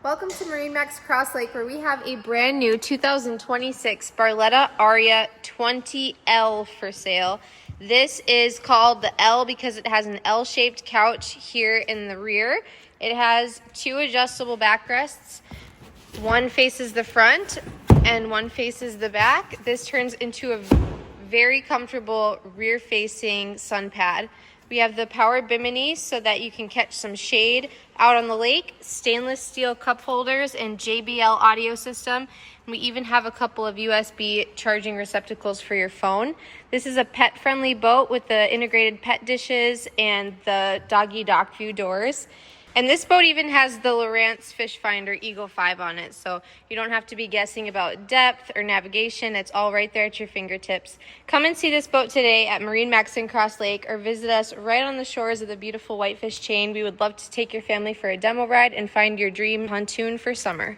Welcome to MarineMax Crosslake, where we have a brand new 2026 Barletta Aria 20L for sale. This is called the L because it has an L-shaped couch here in the rear. It has two adjustable backrests. One faces the front and one faces the back. This turns into a very comfortable rear-facing sun pad. We have the power bimini so that you can catch some shade out on the lake, stainless steel cup holders, and JBL audio system. And we even have a couple of USB charging receptacles for your phone. This is a pet-friendly boat with the integrated pet dishes and the doggy dock view doors. And this boat even has the Lowrance Fish Finder Eagle 5 on it, so you don't have to be guessing about depth or navigation. It's all right there at your fingertips. Come and see this boat today at MarineMax in Crosslake, or visit us right on the shores of the beautiful Whitefish Chain. We would love to take your family for a demo ride and find your dream pontoon for summer.